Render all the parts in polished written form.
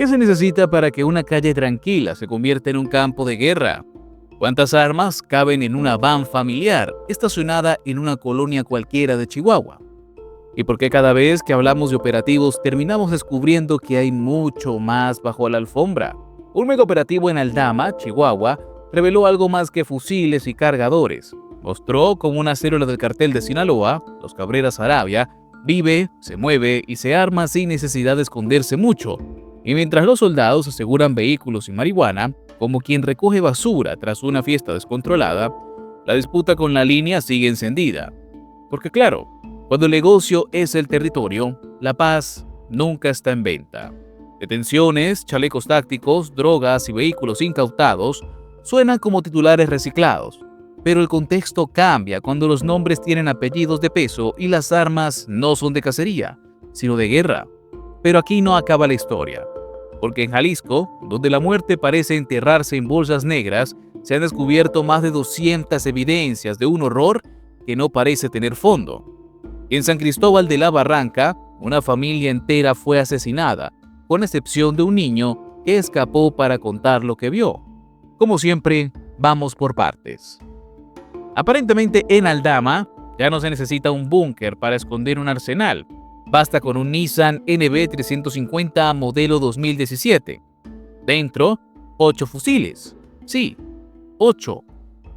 ¿Qué se necesita para que una calle tranquila se convierta en un campo de guerra? ¿Cuántas armas caben en una van familiar estacionada en una colonia cualquiera de Chihuahua? ¿Y por qué cada vez que hablamos de operativos terminamos descubriendo que hay mucho más bajo la alfombra? Un mega operativo en Aldama, Chihuahua, reveló algo más que fusiles y cargadores. Mostró cómo una célula del cartel de Sinaloa, los Cabrera Saravia, vive, se mueve y se arma sin necesidad de esconderse mucho. Y mientras los soldados aseguran vehículos y marihuana, como quien recoge basura tras una fiesta descontrolada, la disputa con la línea sigue encendida. Porque claro, cuando el negocio es el territorio, la paz nunca está en venta. Detenciones, chalecos tácticos, drogas y vehículos incautados suenan como titulares reciclados, pero el contexto cambia cuando los nombres tienen apellidos de peso y las armas no son de cacería, sino de guerra. Pero aquí no acaba la historia, porque en Jalisco, donde la muerte parece enterrarse en bolsas negras, se han descubierto más de 200 evidencias de un horror que no parece tener fondo. En San Cristóbal de la Barranca, una familia entera fue asesinada, con excepción de un niño que escapó para contar lo que vio. Como siempre, vamos por partes. Aparentemente en Aldama ya no se necesita un búnker para esconder un arsenal. Basta con un Nissan NB350 modelo 2017. Dentro, 8 fusiles. Sí, 8.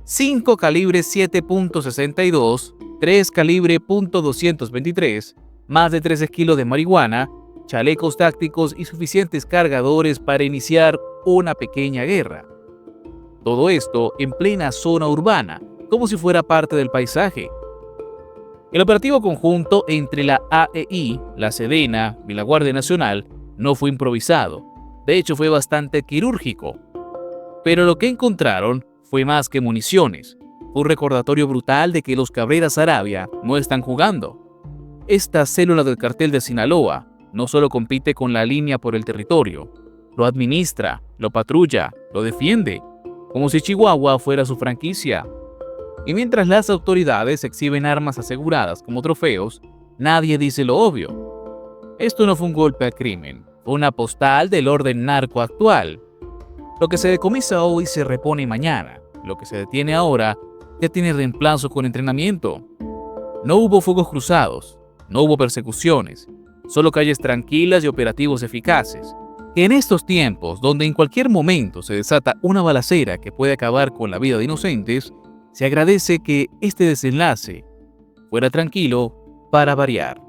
5 calibre 7.62, 3 calibre .223, más de 13 kilos de marihuana, chalecos tácticos y suficientes cargadores para iniciar una pequeña guerra. Todo esto en plena zona urbana, como si fuera parte del paisaje. El operativo conjunto entre la AEI, la Sedena y la Guardia Nacional no fue improvisado. De hecho, fue bastante quirúrgico. Pero lo que encontraron fue más que municiones. Fue un recordatorio brutal de que los Cabrera Saravia no están jugando. Esta célula del cartel de Sinaloa no solo compite con la línea por el territorio, lo administra, lo patrulla, lo defiende, como si Chihuahua fuera su franquicia. Y mientras las autoridades exhiben armas aseguradas como trofeos, nadie dice lo obvio. Esto no fue un golpe al crimen, fue una postal del orden narco actual. Lo que se decomisa hoy se repone mañana. Lo que se detiene ahora ya tiene reemplazo con entrenamiento. No hubo fuegos cruzados, no hubo persecuciones, solo calles tranquilas y operativos eficaces. Que en estos tiempos, donde en cualquier momento se desata una balacera que puede acabar con la vida de inocentes, se agradece que este desenlace fuera tranquilo para variar.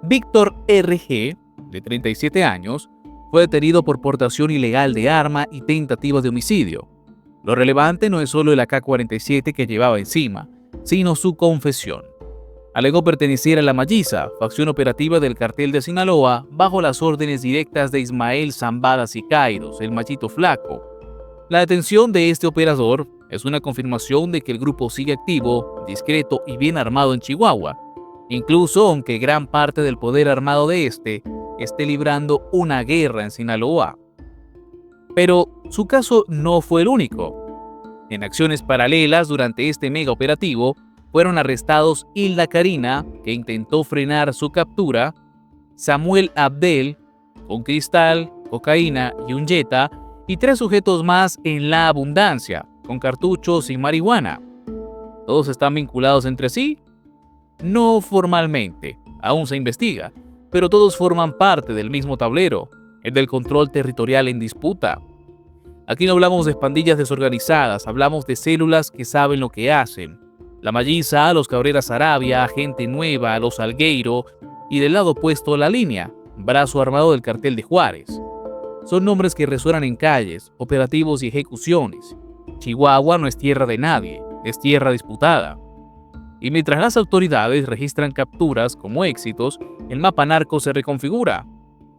Víctor R.G., de 37 años, fue detenido por portación ilegal de arma y tentativa de homicidio. Lo relevante no es solo el AK-47 que llevaba encima, sino su confesión. Alegó pertenecer a la Malliza, facción operativa del cartel de Sinaloa, bajo las órdenes directas de Ismael Zambada Siqueiros, el Machito Flaco. La detención de este operador es una confirmación de que el grupo sigue activo, discreto y bien armado en Chihuahua, incluso aunque gran parte del poder armado de este esté librando una guerra en Sinaloa. Pero su caso no fue el único. En acciones paralelas durante este mega operativo, fueron arrestados Hilda Karina, que intentó frenar su captura, Samuel Abdel, con cristal, cocaína y un Jetta, y 3 sujetos más en La Abundancia, con cartuchos y marihuana. ¿Todos están vinculados entre sí? No formalmente, aún se investiga, pero todos forman parte del mismo tablero, el del control territorial en disputa. Aquí no hablamos de pandillas desorganizadas, hablamos de células que saben lo que hacen. La Malliza, los Cabrera Saravia, Gente Nueva, los Salgueiro y del lado opuesto la línea, brazo armado del cartel de Juárez. Son nombres que resuenan en calles, operativos y ejecuciones. Chihuahua no es tierra de nadie, es tierra disputada. Y mientras las autoridades registran capturas como éxitos, el mapa narco se reconfigura.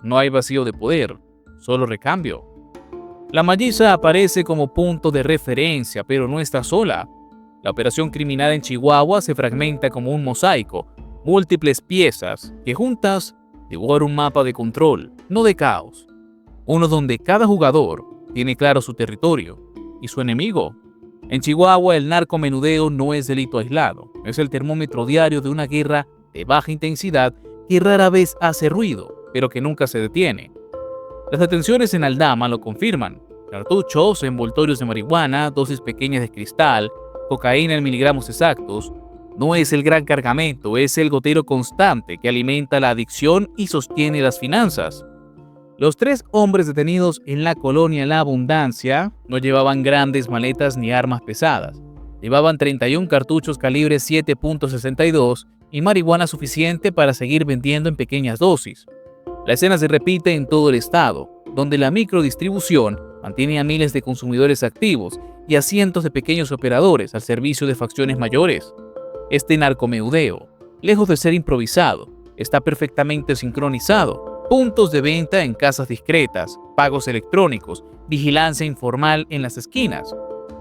No hay vacío de poder, solo recambio. La Malliza aparece como punto de referencia, pero no está sola. La operación criminal en Chihuahua se fragmenta como un mosaico, múltiples piezas que juntas dibujan un mapa de control, no de caos. Uno donde cada jugador tiene claro su territorio y su enemigo. En Chihuahua el narcomenudeo no es delito aislado, es el termómetro diario de una guerra de baja intensidad que rara vez hace ruido, pero que nunca se detiene. Las detenciones en Aldama lo confirman. Cartuchos, envoltorios de marihuana, dosis pequeñas de cristal, cocaína en miligramos exactos. No es el gran cargamento, es el gotero constante que alimenta la adicción y sostiene las finanzas. Los 3 hombres detenidos en la colonia La Abundancia no llevaban grandes maletas ni armas pesadas. Llevaban 31 cartuchos calibre 7.62 y marihuana suficiente para seguir vendiendo en pequeñas dosis. La escena se repite en todo el estado, donde la microdistribución mantiene a miles de consumidores activos y a cientos de pequeños operadores al servicio de facciones mayores. Este narcomeudeo, lejos de ser improvisado, está perfectamente sincronizado. Puntos de venta en casas discretas, pagos electrónicos, vigilancia informal en las esquinas.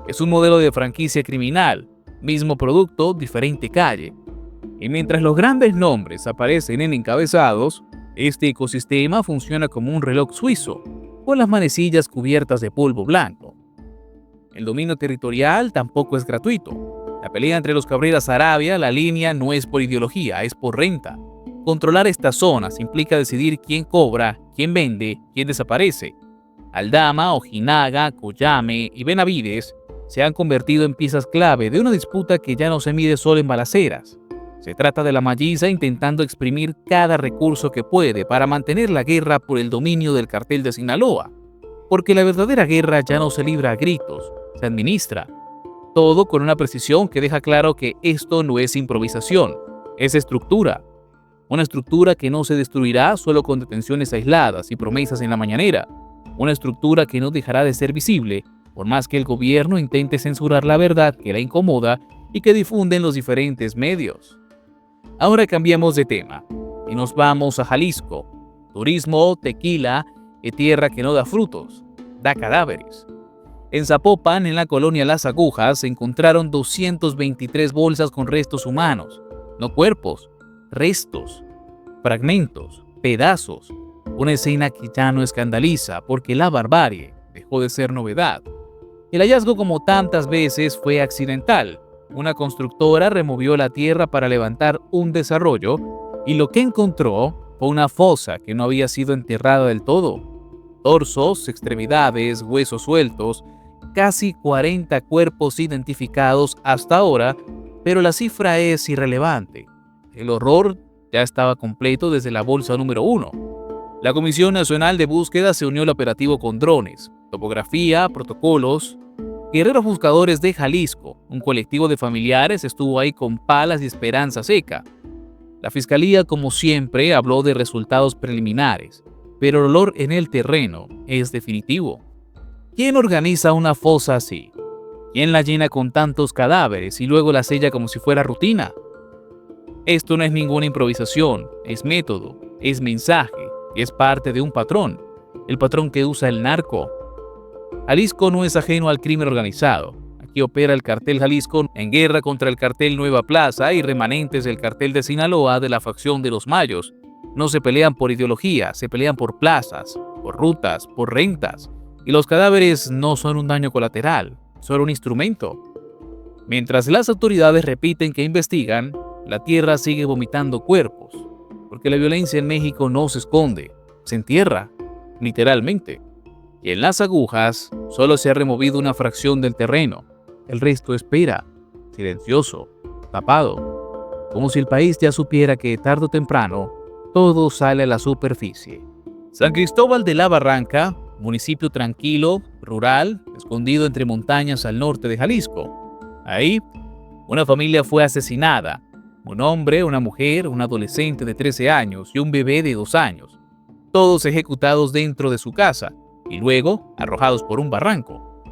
Es un modelo de franquicia criminal, mismo producto, diferente calle. Y mientras los grandes nombres aparecen en encabezados, este ecosistema funciona como un reloj suizo, con las manecillas cubiertas de polvo blanco. El dominio territorial tampoco es gratuito. La pelea entre los Cabrera Saravia, la línea no es por ideología, es por renta. Controlar estas zonas implica decidir quién cobra, quién vende, quién desaparece. Aldama, Ojinaga, Coyame y Benavides se han convertido en piezas clave de una disputa que ya no se mide solo en balaceras. Se trata de la malliza intentando exprimir cada recurso que puede para mantener la guerra por el dominio del cartel de Sinaloa. Porque la verdadera guerra ya no se libra a gritos, se administra. Todo con una precisión que deja claro que esto no es improvisación, es estructura. Una estructura que no se destruirá solo con detenciones aisladas y promesas en la mañanera. Una estructura que no dejará de ser visible, por más que el gobierno intente censurar la verdad que la incomoda y que difunden los diferentes medios. Ahora cambiamos de tema y nos vamos a Jalisco. Turismo, tequila y tierra que no da frutos, da cadáveres. En Zapopan, en la colonia Las Agujas, se encontraron 223 bolsas con restos humanos, no cuerpos, restos, fragmentos, pedazos. Una escena que ya no escandaliza porque la barbarie dejó de ser novedad. El hallazgo, como tantas veces, fue accidental. Una constructora removió la tierra para levantar un desarrollo y lo que encontró fue una fosa que no había sido enterrada del todo. Torsos, extremidades, huesos sueltos, casi 40 cuerpos identificados hasta ahora, pero la cifra es irrelevante. El horror ya estaba completo desde la bolsa número 1. La Comisión Nacional de Búsqueda se unió al operativo con drones, topografía, protocolos. Guerreros Buscadores de Jalisco, un colectivo de familiares, estuvo ahí con palas y esperanza seca. La fiscalía, como siempre, habló de resultados preliminares, pero el olor en el terreno es definitivo. ¿Quién organiza una fosa así? ¿Quién la llena con tantos cadáveres y luego la sella como si fuera rutina? Esto no es ninguna improvisación, es método, es mensaje y es parte de un patrón, el patrón que usa el narco. Jalisco no es ajeno al crimen organizado. Aquí opera el cartel Jalisco en guerra contra el cartel Nueva Plaza y remanentes del cartel de Sinaloa de la facción de los Mayos. No se pelean por ideología, se pelean por plazas, por rutas, por rentas. Y los cadáveres no son un daño colateral, son un instrumento. Mientras las autoridades repiten que investigan, la tierra sigue vomitando cuerpos, porque la violencia en México no se esconde, se entierra, literalmente. Y en Las Agujas solo se ha removido una fracción del terreno. El resto espera, silencioso, tapado, como si el país ya supiera que tarde o temprano todo sale a la superficie. San Cristóbal de la Barranca, municipio tranquilo, rural, escondido entre montañas al norte de Jalisco. Ahí, una familia fue asesinada. Un hombre, una mujer, un adolescente de 13 años y un bebé de 2 años. Todos ejecutados dentro de su casa y luego arrojados por un barranco.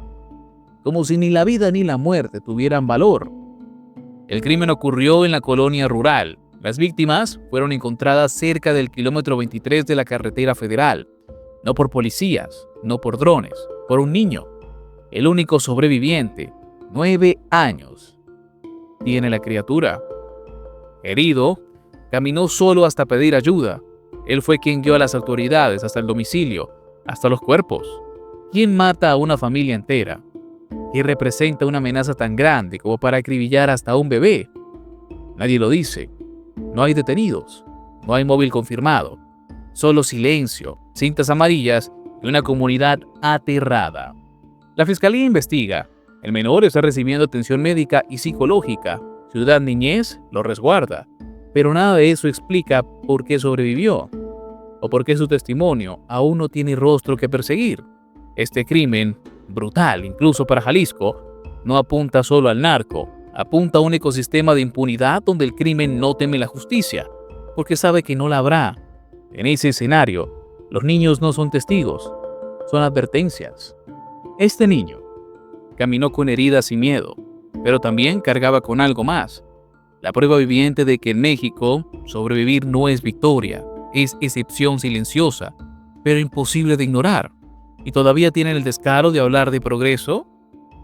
Como si ni la vida ni la muerte tuvieran valor. El crimen ocurrió en la colonia rural. Las víctimas fueron encontradas cerca del kilómetro 23 de la carretera federal. No por policías, no por drones, por un niño. El único sobreviviente, 9 años. Tiene la criatura. Herido, caminó solo hasta pedir ayuda. Él fue quien guió a las autoridades hasta el domicilio, hasta los cuerpos. ¿Quién mata a una familia entera? ¿Quién representa una amenaza tan grande como para acribillar hasta a un bebé? Nadie lo dice. No hay detenidos. No hay móvil confirmado. Solo silencio, cintas amarillas y una comunidad aterrada. La fiscalía investiga. El menor está recibiendo atención médica y psicológica. Ciudad Niñez lo resguarda. Pero nada de eso explica por qué sobrevivió o por qué su testimonio aún no tiene rostro que perseguir. Este crimen, brutal incluso para Jalisco, no apunta solo al narco, apunta a un ecosistema de impunidad donde el crimen no teme la justicia, porque sabe que no la habrá. En ese escenario, los niños no son testigos, son advertencias. Este niño caminó con heridas y miedo, pero también cargaba con algo más. La prueba viviente de que en México sobrevivir no es victoria, es excepción silenciosa, pero imposible de ignorar. ¿Y todavía tienen el descaro de hablar de progreso?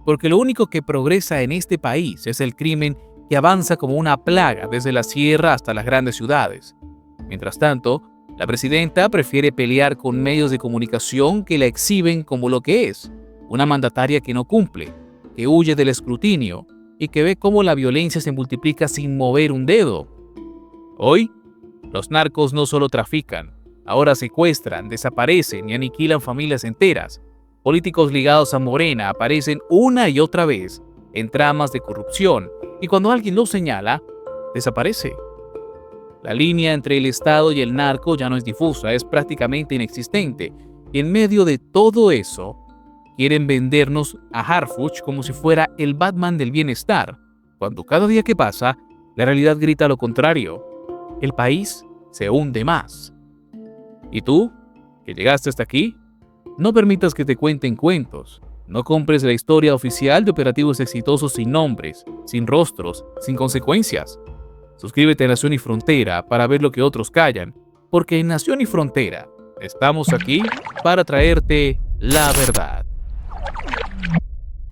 Porque lo único que progresa en este país es el crimen que avanza como una plaga desde la sierra hasta las grandes ciudades. Mientras tanto, la presidenta prefiere pelear con medios de comunicación que la exhiben como lo que es, una mandataria que no cumple, que huye del escrutinio y que ve cómo la violencia se multiplica sin mover un dedo. Hoy, los narcos no solo trafican, ahora secuestran, desaparecen y aniquilan familias enteras. Políticos ligados a Morena aparecen una y otra vez en tramas de corrupción y cuando alguien los señala, desaparece. La línea entre el Estado y el narco ya no es difusa, es prácticamente inexistente. Y en medio de todo eso, quieren vendernos a Harfuch como si fuera el Batman del bienestar, cuando cada día que pasa, la realidad grita lo contrario. El país se hunde más. ¿Y tú, que llegaste hasta aquí? No permitas que te cuenten cuentos. No compres la historia oficial de operativos exitosos sin nombres, sin rostros, sin consecuencias. Suscríbete a Nación y Frontera para ver lo que otros callan, porque en Nación y Frontera estamos aquí para traerte la verdad.